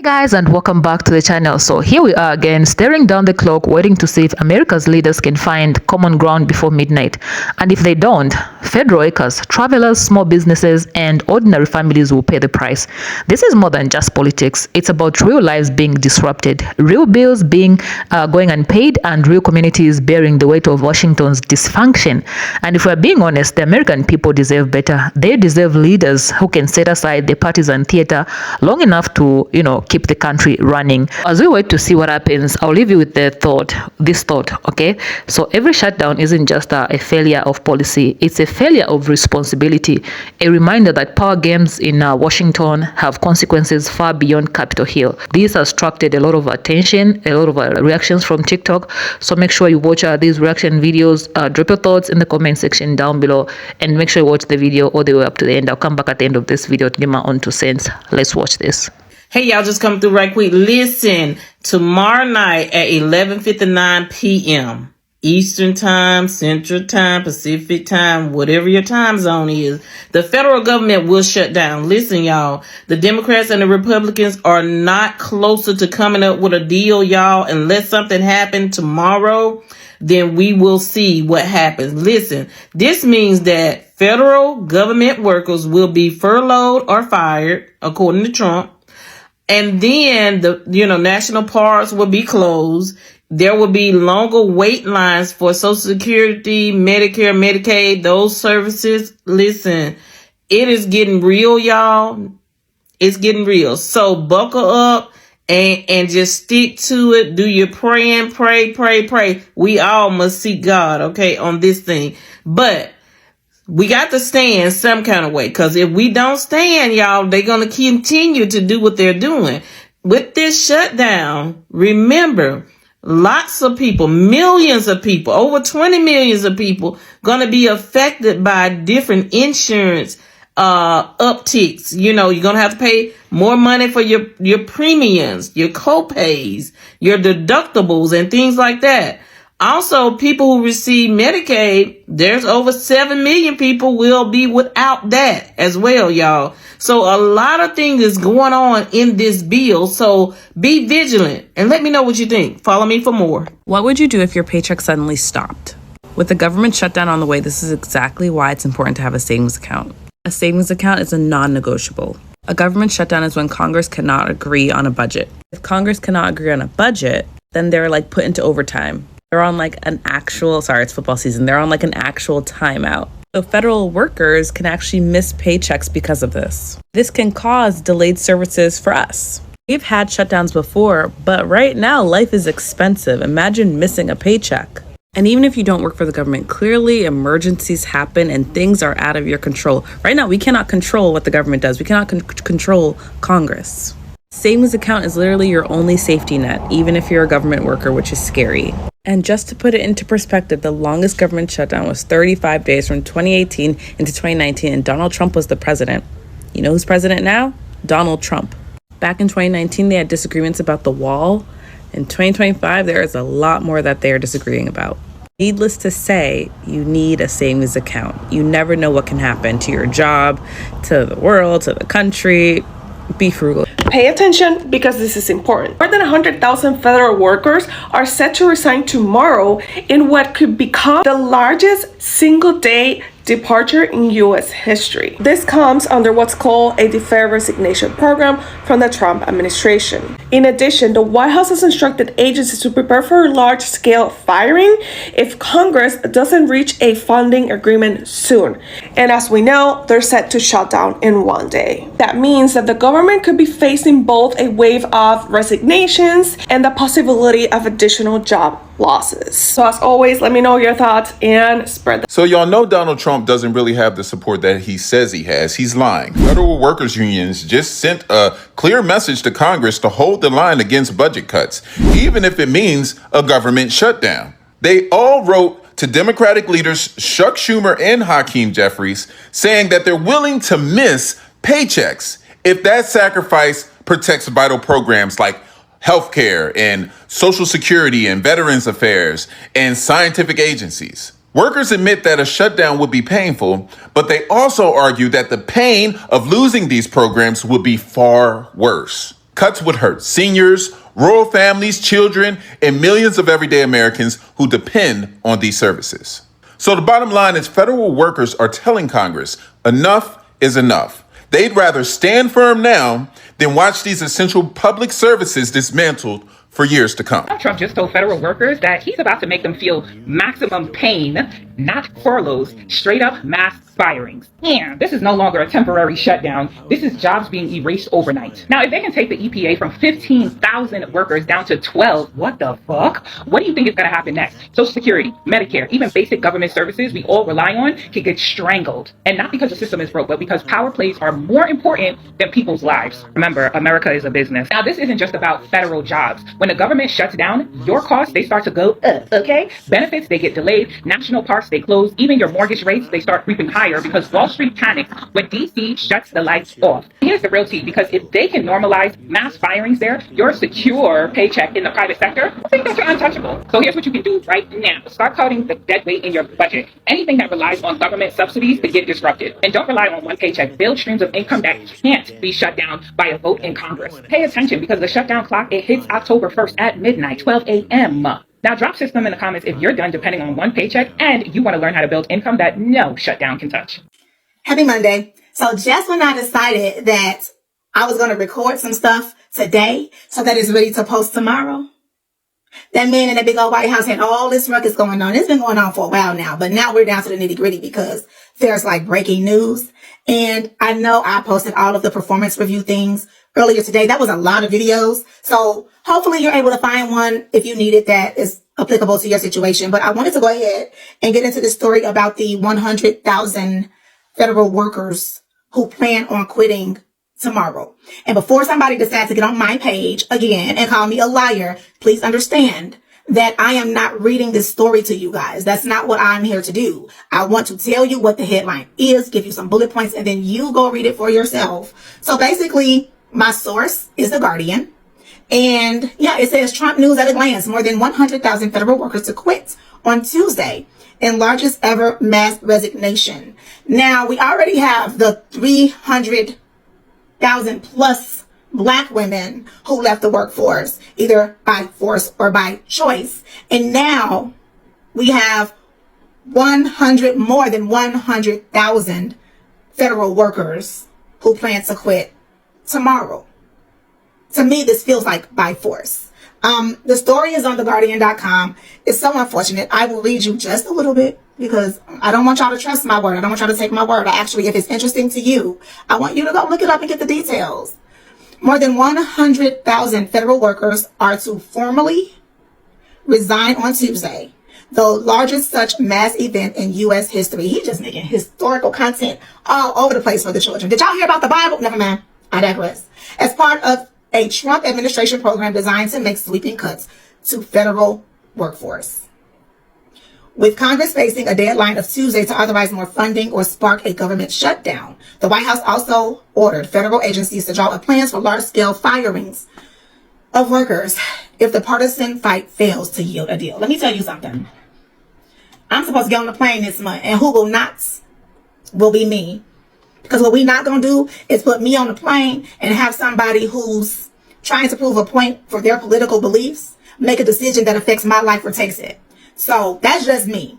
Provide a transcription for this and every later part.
Hey guys, and welcome back to the channel. So here we are again, staring down the clock, waiting to see if America's leaders can find common ground before midnight. And if they don't, federal workers, travelers, small businesses, and ordinary families will pay the price. This is more than just politics. It's about real lives being disrupted, real bills being going unpaid, and real communities bearing the weight of Washington's dysfunction. And if we're being honest, the American people deserve better. They deserve leaders who can set aside the partisan theater long enough to, keep the country running. As we wait to see what happens, I'll leave you with this thought, okay? So every shutdown isn't just a failure of policy, it's a failure of responsibility, a reminder that power games in Washington have consequences far beyond Capitol Hill. This has attracted a lot of attention, a lot of reactions from TikTok, so make sure you watch these reaction videos. Drop your thoughts in the comment section down below, and make sure you watch the video all the way up to the end. I'll come back at the end of this video to give my own 2 cents. Let's watch this. Hey, y'all, just come through right quick. Listen, tomorrow night at 11:59 p.m. Eastern Time, Central Time, Pacific Time, whatever your time zone is, the federal government will shut down. Listen, y'all, the Democrats and the Republicans are not closer to coming up with a deal, y'all. Unless something happens tomorrow, then we will see what happens. Listen, this means that federal government workers will be furloughed or fired, according to Trump. And then the national parks will be closed. There will be longer wait lines for Social Security, Medicare, Medicaid, those services. Listen, it is getting real, y'all. It's getting real. So buckle up and just stick to it. Do your praying, pray. We all must seek God, okay, on this thing. But we got to stand some kind of way, because if we don't stand, y'all, they're going to continue to do what they're doing. With this shutdown, remember, lots of people, millions of people, over 20 millions of people going to be affected by different insurance upticks. You're going to have to pay more money for your premiums, your co-pays, your deductibles, and things like that. Also, people who receive Medicaid, there's over 7 million people will be without that as well, y'all. So a lot of things is going on in this bill. So be vigilant and let me know what you think. Follow me for more. What would you do if your paycheck suddenly stopped? With the government shutdown on the way, this is exactly why it's important to have a savings account. A savings account is a non-negotiable. A government shutdown is when Congress cannot agree on a budget. If Congress cannot agree on a budget, then they're put into overtime. They're on it's football season. They're on an actual timeout. So federal workers can actually miss paychecks because of this. This can cause delayed services for us. We've had shutdowns before, but right now life is expensive. Imagine missing a paycheck. And even if you don't work for the government, clearly emergencies happen and things are out of your control. Right now, we cannot control what the government does. We cannot control Congress. Savings account is literally your only safety net, even if you're a government worker, which is scary. And just to put it into perspective, the longest government shutdown was 35 days from 2018 into 2019, and Donald Trump was the president. You know who's president now? Donald Trump. Back in 2019, they had disagreements about the wall. In 2025, there is a lot more that they are disagreeing about. Needless to say, you need a savings account. You never know what can happen to your job, to the world, to the country. Be frugal. Pay attention, because this is important. More than 100,000 federal workers are set to resign tomorrow in what could become the largest single-day departure in U.S. history. This comes under what's called a deferred resignation program from the Trump administration. In addition, the White House has instructed agencies to prepare for large-scale firing if Congress doesn't reach a funding agreement soon. And as we know, they're set to shut down in one day. That means that the government could be facing both a wave of resignations and the possibility of additional job losses. So as always, let me know your thoughts and spread So y'all know Donald Trump doesn't really have the support that he says he has. He's lying. Federal workers unions just sent a clear message to Congress to hold the line against budget cuts, even if it means a government shutdown. They all wrote to Democratic leaders Chuck Schumer and Hakeem Jeffries saying that they're willing to miss paychecks if that sacrifice protects vital programs like healthcare and Social Security and Veterans Affairs and scientific agencies. Workers admit that a shutdown would be painful, but they also argue that the pain of losing these programs would be far worse. Cuts would hurt seniors, rural families, children, and millions of everyday Americans who depend on these services. So the bottom line is federal workers are telling Congress enough is enough. They'd rather stand firm now than watch these essential public services dismantled for years to come. Trump just told federal workers that he's about to make them feel maximum pain, not furloughs, straight up mass firings. Yeah, this is no longer a temporary shutdown. This is jobs being erased overnight. Now, if they can take the EPA from 15,000 workers down to 12, what the fuck? What do you think is going to happen next? Social Security, Medicare, even basic government services we all rely on can get strangled. And not because the system is broke, but because power plays are more important than people's lives. Remember, America is a business. Now, this isn't just about federal jobs. When the government shuts down, your costs, they start to go up, okay? Benefits, they get delayed. National parks, they close. Even your mortgage rates, they start creeping higher because Wall Street panics when DC shuts the lights off. Here's the real tea, because if they can normalize mass firings there, your secure paycheck in the private sector, I think that you're untouchable. So here's what you can do right now. Start cutting the dead weight in your budget. Anything that relies on government subsidies to get disrupted. And don't rely on one paycheck. Build streams of income that can't be shut down by a vote in Congress. Pay attention, because the shutdown clock, it hits October 1st at midnight, 12 a.m. Now drop system in the comments if you're done depending on one paycheck and you want to learn how to build income that no shutdown can touch. Happy Monday. So just when I decided that I was going to record some stuff today so that it's ready to post tomorrow, that man in that big old White House had all this ruckus going on. It's been going on for a while now, but now we're down to the nitty gritty because there's like breaking news. And I know I posted all of the performance review things earlier today. That was a lot of videos. So hopefully you're able to find one if you need it that is applicable to your situation. But I wanted to go ahead and get into the story about the 100,000 federal workers who plan on quitting tomorrow. And before somebody decides to get on my page again and call me a liar, please understand that I am not reading this story to you guys. That's not what I'm here to do. I want to tell you what the headline is, give you some bullet points, and then you go read it for yourself. So basically, my source is The Guardian. And yeah, it says Trump news at a glance, more than 100,000 federal workers to quit on Tuesday in largest ever mass resignation. Now, we already have the 300,000 plus Black women who left the workforce, either by force or by choice. And now we have more than 100,000 federal workers who plan to quit tomorrow. To me, this feels like by force. The story is on theguardian.com. It's so unfortunate. I will read you just a little bit because I don't want y'all to trust my word. I don't want y'all to take my word. Actually, if it's interesting to you, I want you to go look it up and get the details. More than 100,000 federal workers are to formally resign on Tuesday, the largest such mass event in U.S. history. He's just making historical content all over the place for the children. Did y'all hear about the Bible? Never mind. I digress. As part of a Trump administration program designed to make sweeping cuts to federal workforce. With Congress facing a deadline of Tuesday to authorize more funding or spark a government shutdown, the White House also ordered federal agencies to draw up plans for large-scale firings of workers if the partisan fight fails to yield a deal. Let me tell you something. I'm supposed to get on the plane this month, and who will not will be me. Because what we're not going to do is put me on the plane and have somebody who's trying to prove a point for their political beliefs make a decision that affects my life or takes it. So that's just me.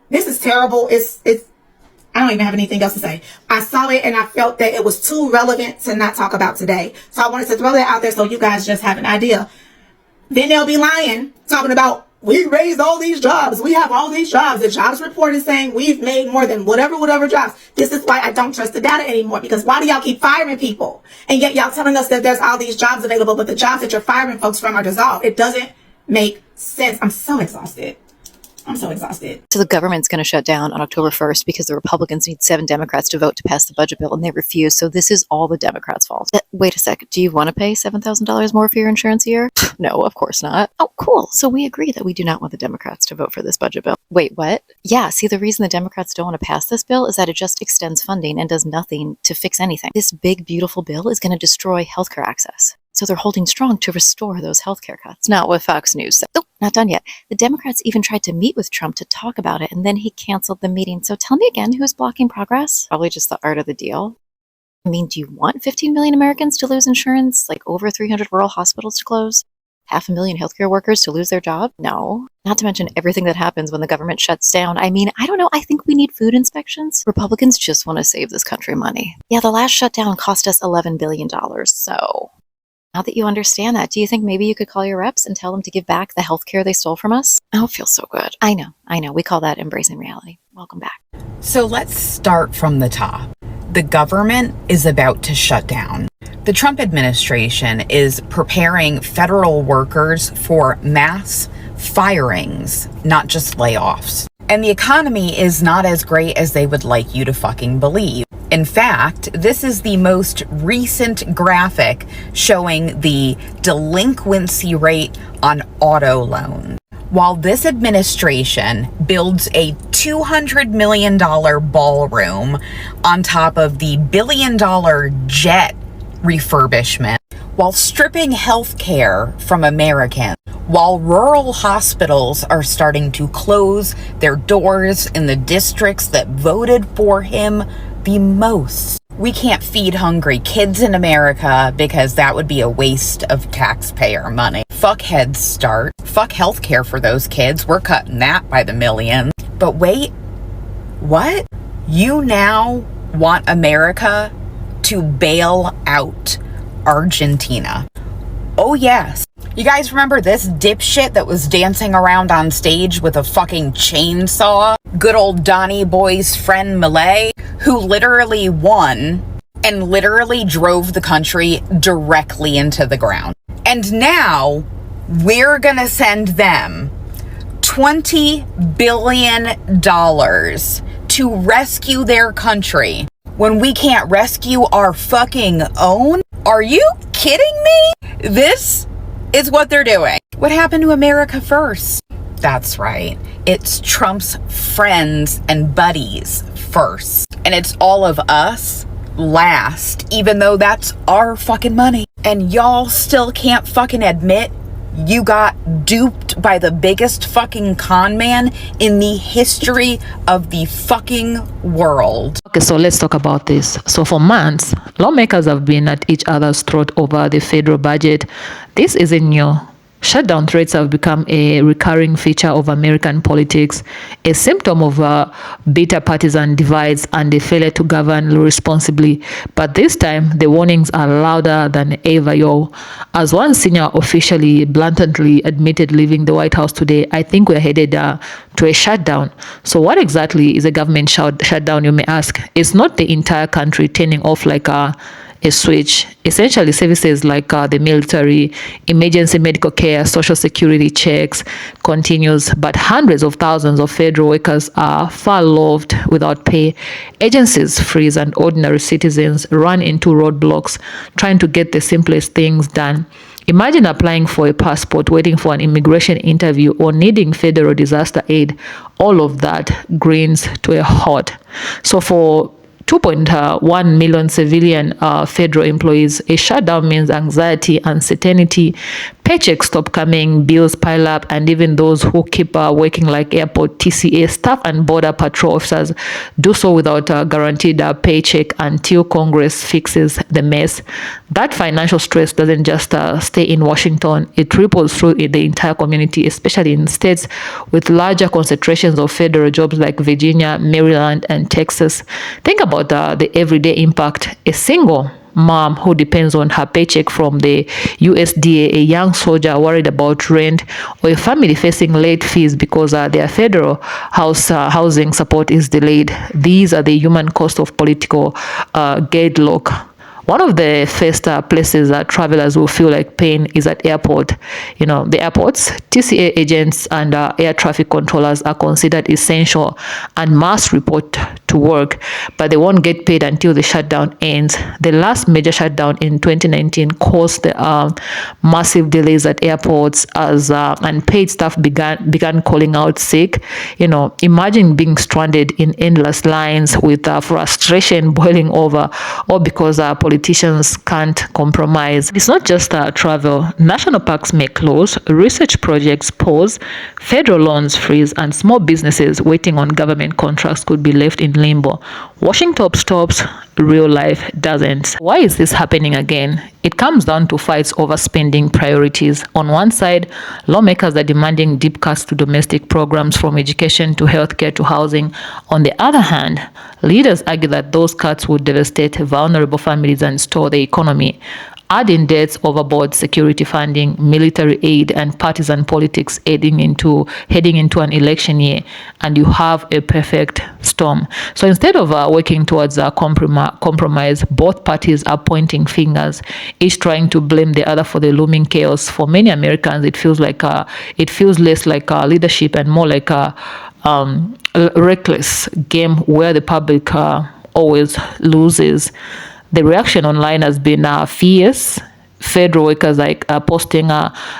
This is terrible. It's I don't even have anything else to say. I saw it and I felt that it was too relevant to not talk about today. So I wanted to throw that out there so you guys just have an idea. Then they'll be lying, talking about we raised all these jobs. We have all these jobs. The jobs report is saying we've made more than whatever jobs. This is why I don't trust the data anymore, because why do y'all keep firing people? And yet y'all telling us that there's all these jobs available, but the jobs that you're firing folks from are dissolved. It doesn't make sense. I'm so exhausted. So the government's going to shut down on October 1st because the Republicans need 7 Democrats to vote to pass the budget bill, and they refuse. So this is all the Democrats' fault. Wait a second. Do you want to pay $7,000 more for your insurance a year? No, of course not. Oh, cool. So we agree that we do not want the Democrats to vote for this budget bill. Wait, what? Yeah, see, the reason the Democrats don't want to pass this bill is that it just extends funding and does nothing to fix anything. This big, beautiful bill is going to destroy healthcare access. So they're holding strong to restore those healthcare cuts. Not what Fox News said. Oh, not done yet. The Democrats even tried to meet with Trump to talk about it, and then he canceled the meeting. So tell me again, who's blocking progress? Probably just the art of the deal. I mean, do you want 15 million Americans to lose insurance? Like over 300 rural hospitals to close? 500,000 healthcare workers to lose their job? No. Not to mention everything that happens when the government shuts down. I mean, I don't know. I think we need food inspections. Republicans just want to save this country money. Yeah, the last shutdown cost us $11 billion. So now that you understand that, do you think maybe you could call your reps and tell them to give back the healthcare they stole from us? Oh, it feels so good. I know. We call that embracing reality. Welcome back. So let's start from the top. The government is about to shut down. The Trump administration is preparing federal workers for mass firings, not just layoffs. And the economy is not as great as they would like you to fucking believe. In fact, this is the most recent graphic showing the delinquency rate on auto loans. While this administration builds a $200 million ballroom on top of the billion-dollar jet refurbishment, while stripping health care from Americans, while rural hospitals are starting to close their doors in the districts that voted for him the most. We can't feed hungry kids in America because that would be a waste of taxpayer money. Fuck Head Start. Fuck healthcare for those kids. We're cutting that by the millions. But wait, what? You now want America to bail out Argentina? Oh yes. You guys remember this dipshit that was dancing around on stage with a fucking chainsaw? Good old Donnie Boy's friend Millet, who literally won and literally drove the country directly into the ground. And now we're gonna send them $20 billion to rescue their country when we can't rescue our fucking own? Are you kidding me? This is what they're doing. What happened to America first? That's right. It's Trump's friends and buddies first. And it's all of us last, even though that's our fucking money. And y'all still can't fucking admit you got duped by the biggest fucking con man in the history of the fucking world. Okay, so let's talk about this. So for months, lawmakers have been at each other's throat over the federal budget. This isn't new. Shutdown threats have become a recurring feature of American politics, a symptom of bitter partisan divides and a failure to govern responsibly. But this time, the warnings are louder than ever, yo. As one senior officially blatantly admitted leaving the White House today, I think we're headed to a shutdown. So what exactly is a government shutdown, you may ask? It's not the entire country turning off like a switch. Essentially, services like the military, emergency medical care, social security checks continues, but hundreds of thousands of federal workers are furloughed without pay. Agencies freeze and ordinary citizens run into roadblocks trying to get the simplest things done. Imagine applying for a passport, waiting for an immigration interview, or needing federal disaster aid. All of that grinds to a halt. So for 2.1 million civilian federal employees, a shutdown means anxiety, uncertainty, paychecks stop coming, bills pile up, and even those who keep working like airport TCA staff and border patrol officers do so without a guaranteed paycheck until Congress fixes the mess. That financial stress doesn't just stay in Washington, it ripples through the entire community, especially in states with larger concentrations of federal jobs like Virginia, Maryland, and Texas. Think about the everyday impact. A single mom who depends on her paycheck from the USDA, a young soldier worried about rent, or a family facing late fees because their federal housing support is delayed. These are the human cost of political gridlock. One of the first places that travelers will feel like pain is at airport. You know, the airports, TCA agents and air traffic controllers are considered essential and must report to work, but they won't get paid until the shutdown ends. The last major shutdown in 2019 caused massive delays at airports as unpaid staff began calling out sick. You know, imagine being stranded in endless lines with frustration boiling over, or because politicians can't compromise. It's not just travel. National parks may close, research projects pause, federal loans freeze, and small businesses waiting on government contracts could be left in limbo. Washington stops, real life doesn't. Why is this happening again? It comes down to fights over spending priorities. On one side, lawmakers are demanding deep cuts to domestic programs from education to healthcare to housing. On the other hand, leaders argue that those cuts would devastate vulnerable families and stall the economy. Add in debts, overboard security funding, military aid, and partisan politics heading into an election year, and you have a perfect storm. So instead of working towards a compromise, both parties are pointing fingers, each trying to blame the other for the looming chaos. For many Americans, it feels less like leadership and more like a reckless game where the public always loses. The reaction online has been fierce. Federal workers posting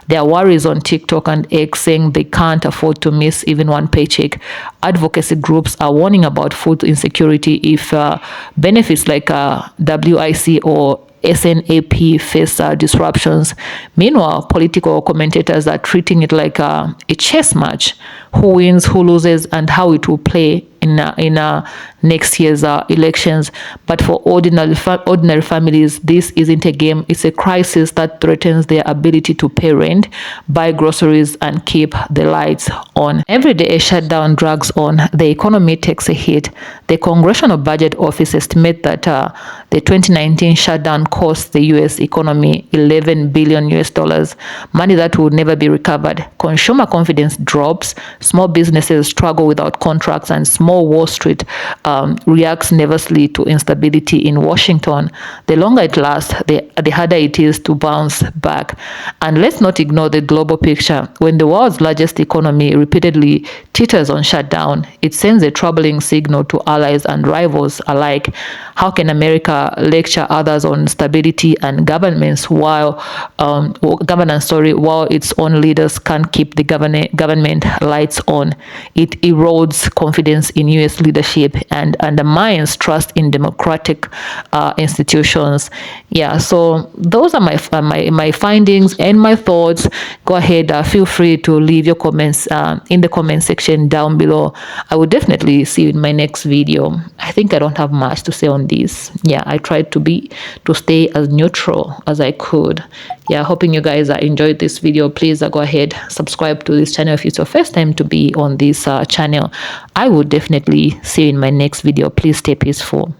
their worries on TikTok and X, saying they can't afford to miss even one paycheck. Advocacy groups are warning about food insecurity if benefits like WIC or SNAP face disruptions. Meanwhile, political commentators are treating it like a chess match: who wins, who loses, and how it will play in next year's elections. But for ordinary families, this isn't a game. It's a crisis that threatens their ability to pay rent, buy groceries, and keep the lights on. Every day a shutdown drags on, the economy takes a hit. The Congressional Budget Office estimates that the 2019 shutdown cost the U.S. economy $11 billion, money that will never be recovered. Consumer confidence drops, small businesses struggle without contracts, and small Wall Street reacts nervously to instability in Washington. The longer it lasts, the harder it is to bounce back. And let's not ignore the global picture. When the world's largest economy repeatedly teeters on shutdown, it sends a troubling signal to allies and rivals alike. How can America lecture others on stability and governance while its own leaders can't keep the government lights on? It erodes confidence in U.S. leadership and undermines trust in democratic institutions. Yeah, so those are my findings and my thoughts. Go ahead, feel free to leave your comments in the comment section down below. I will definitely see you in my next video. I think I don't have much to say on this. Yeah, I tried to stay as neutral as I could. Yeah, hoping you guys enjoyed this video. Please go ahead, subscribe to this channel if it's your first time to be on this channel. I will definitely see you in my next video. Please stay peaceful.